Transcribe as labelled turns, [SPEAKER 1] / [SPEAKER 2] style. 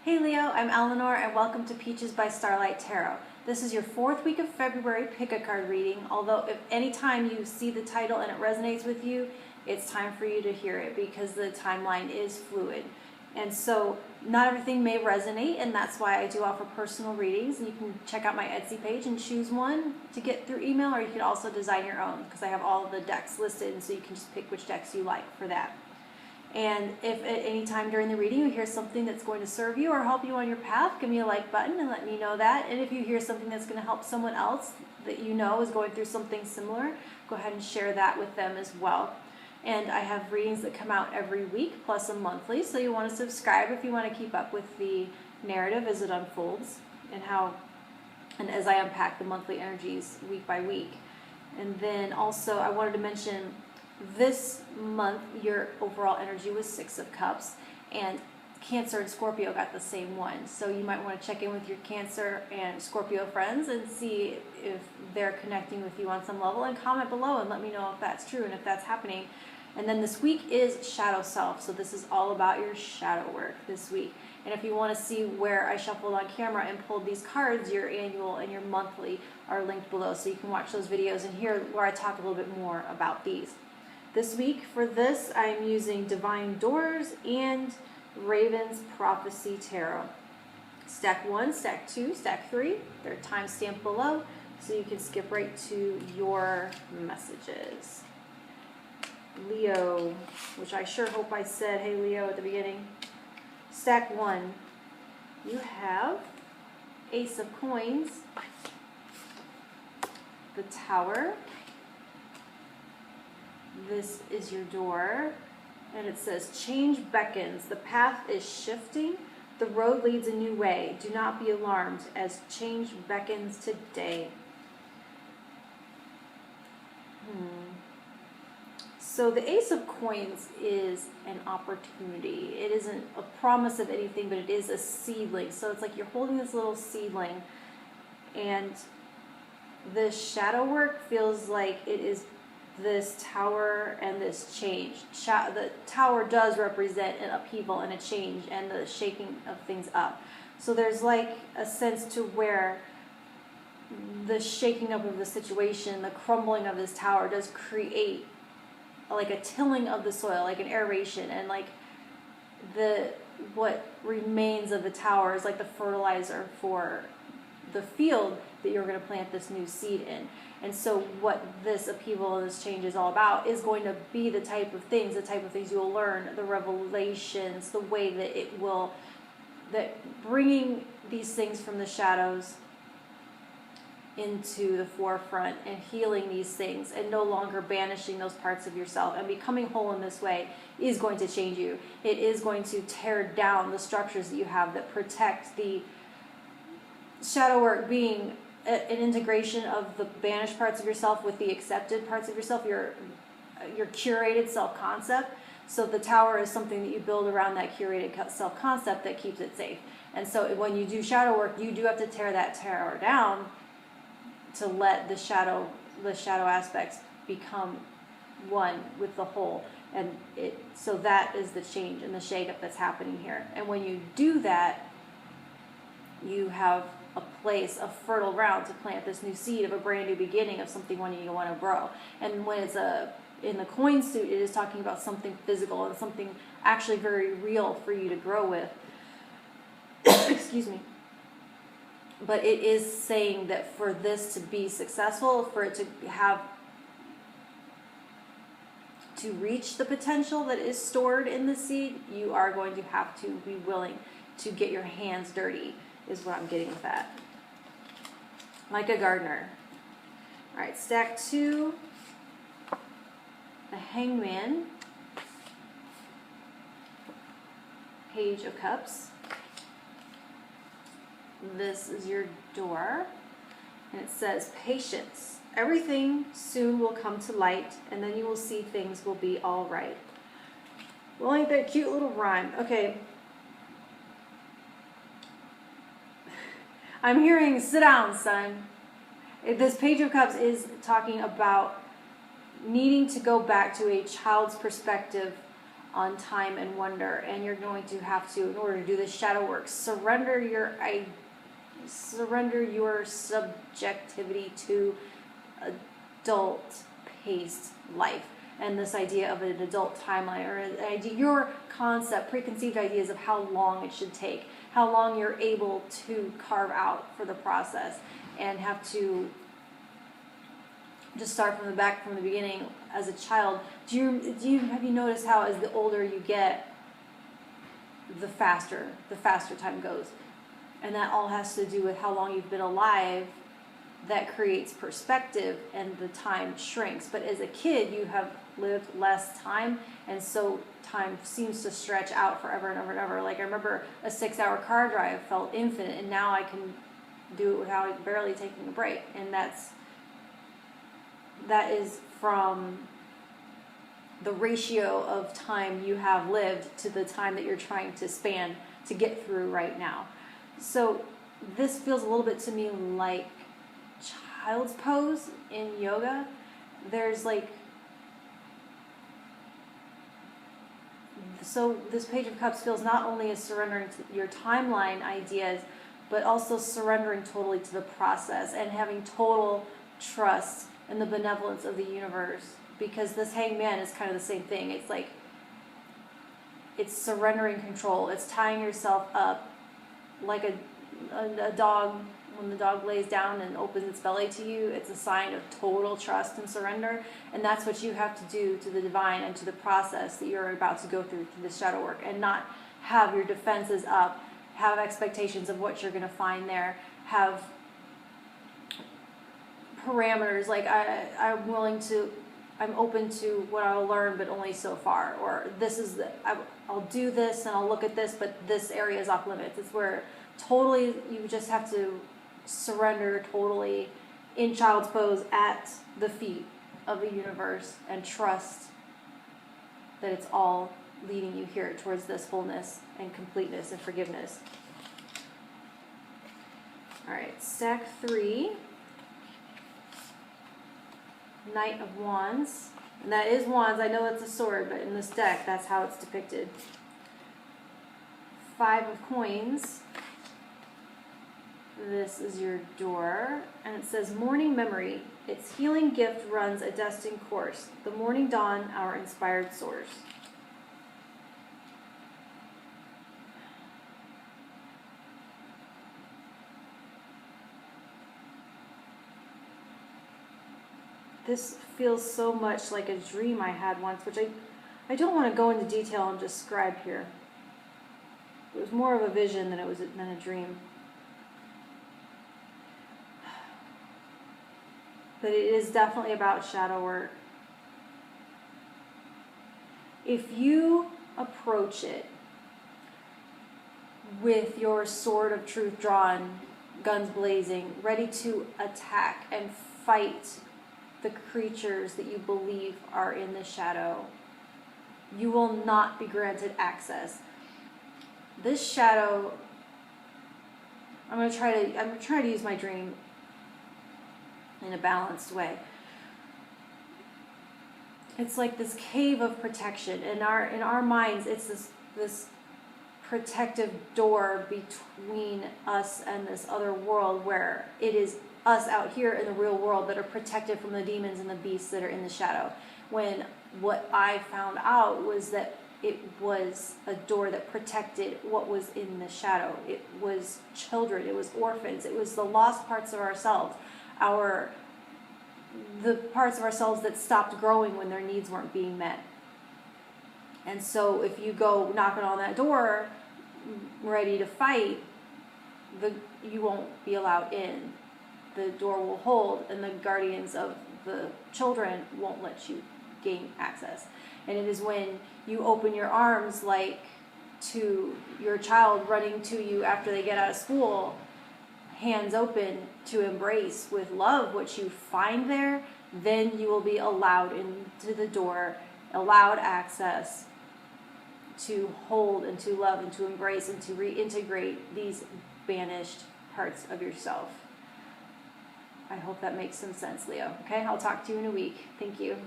[SPEAKER 1] Hey Leo, I'm Eleanor and welcome to Peaches by Starlight Tarot. This is your 4th week of February pick a card reading, although if any time you see the title and it resonates with you, it's time for you to hear it because the timeline is fluid. And so not everything may resonate, and that's why I do offer personal readings. And you can check out my Etsy page and choose one to get through email, or you can also design your own because I have all of the decks listed, and so you can just pick which decks you like for that. And if at any time during the reading you hear something that's going to serve you or help you on your path, give me a like button and let me know that. And if you hear something that's going to help someone else that you know is going through something similar, go ahead and share that with them as well. And I have readings that come out every week plus a monthly, so you want to subscribe if you want to keep up with the narrative as it unfolds and as I unpack the monthly energies week by week. And then also I wanted to mention this month your overall energy was 6 of Cups, and Cancer and Scorpio got the same one. So you might want to check in with your Cancer and Scorpio friends and see if they're connecting with you on some level, and comment below and let me know if that's true and if that's happening. And then this week is Shadow Self, so this is all about your shadow work this week. And if you want to see where I shuffled on camera and pulled these cards, your annual and your monthly are linked below, so you can watch those videos and hear where I talk a little bit more about these. This week for this, I'm using Divine Doors and Raven's Prophecy Tarot. Stack 1, Stack 2, Stack 3. They're timestamped below, so you can skip right to your messages. Leo, which I sure hope I said, hey Leo, at the beginning. Stack 1, you have Ace of Coins, the Tower. This is your door, and it says, change beckons, the path is shifting, the road leads a new way, do not be alarmed as change beckons today. So the Ace of Coins is an opportunity. It isn't a promise of anything, but it is a seedling. So it's like you're holding this little seedling, and the shadow work feels like it is this tower and this change. The tower does represent an upheaval and a change and the shaking of things up. So there's like a sense to where the shaking up of the situation, the crumbling of this tower does create like a tilling of the soil, like an aeration, and like what remains of the tower is like the fertilizer for the field that you're going to plant this new seed in. And so what this upheaval and this change is all about is going to be the type of things you'll learn, the revelations, the way that bringing these things from the shadows into the forefront and healing these things and no longer banishing those parts of yourself and becoming whole in this way is going to change you. It is going to tear down the structures that you have that protect the shadow work, being an integration of the banished parts of yourself with the accepted parts of yourself, your curated self-concept. So the tower is something that you build around that curated self-concept that keeps it safe. And so when you do shadow work, you do have to tear that tower down to let the shadow aspects become one with the whole. And so that is the change and the shakeup that's happening here. And when you do that, you have a place, a fertile ground to plant this new seed of a brand new beginning of something you want to grow. And when it's in the coin suit, it is talking about something physical and something actually very real for you to grow with. Excuse me. But it is saying that for this to be successful, for it to reach the potential that is stored in the seed, you are going to have to be willing to get your hands dirty, is what I'm getting with that. Like a gardener. All right, stack 2, the Hangman, Page of Cups. This is your door, and it says, patience. Everything soon will come to light, and then you will see things will be all right. Well, ain't that cute little rhyme? Okay. I'm hearing, sit down, son. This Page of Cups is talking about needing to go back to a child's perspective on time and wonder, and you're going to have to, in order to do this shadow work, surrender your subjectivity to adult-paced life, and this idea of an adult timeline, or an idea, your concept, preconceived ideas of how long it should take, how long you're able to carve out for the process, and have to just start from the beginning as a child. Have you noticed how as the older you get, the faster time goes, and that all has to do with how long you've been alive. That creates perspective, and the time shrinks. But as a kid, you have lived less time, and so time seems to stretch out forever and ever and ever. Like, I remember a 6-hour car drive felt infinite, and now I can do it without barely taking a break. And that is from the ratio of time you have lived to the time that you're trying to span to get through right now. So this feels a little bit to me like child's pose in yoga. There's so this Page of Cups feels not only as surrendering to your timeline ideas, but also surrendering totally to the process and having total trust in the benevolence of the universe. Because this Hanged Man is kind of the same thing. It's like, it's surrendering control. It's tying yourself up like a dog. When the dog lays down and opens its belly to you, it's a sign of total trust and surrender. And that's what you have to do to the divine and to the process that you're about to go through this shadow work, and not have your defenses up, have expectations of what you're going to find there, have parameters like I'm open to what I'll learn, but only so far, or I'll do this and I'll look at this, but this area is off limits. It's where totally you just have to surrender totally in child's pose at the feet of the universe and trust that it's all leading you here towards this wholeness and completeness and forgiveness. All right, stack 3. Knight of Wands, and that is wands. I know it's a sword, but in this deck, that's how it's depicted. 5 of Coins. This is your door, and it says, Morning Memory. Its healing gift runs a destined course. The morning dawn, our inspired source. This feels so much like a dream I had once, which I don't want to go into detail and describe here. It was more of a vision than a dream. But it is definitely about shadow work. If you approach it with your sword of truth drawn, guns blazing, ready to attack and fight the creatures that you believe are in the shadow, you will not be granted access. This shadow, I'm going to try to use my dream in a balanced way. It's like this cave of protection. In our minds, it's this protective door between us and this other world, where it is us out here in the real world that are protected from the demons and the beasts that are in the shadow. When what I found out was that it was a door that protected what was in the shadow. It was children, it was orphans, it was the lost parts of ourselves, the parts of ourselves that stopped growing when their needs weren't being met. And so if you go knocking on that door ready to fight, you won't be allowed in. The door will hold, and the guardians of the children won't let you gain access. And it is when you open your arms, like to your child running to you after they get out of school, hands open to embrace with love what you find there, then you will be allowed into the door, allowed access to hold and to love and to embrace and to reintegrate these banished parts of yourself. I hope that makes some sense, Leo. Okay, I'll talk to you in a week. Thank you.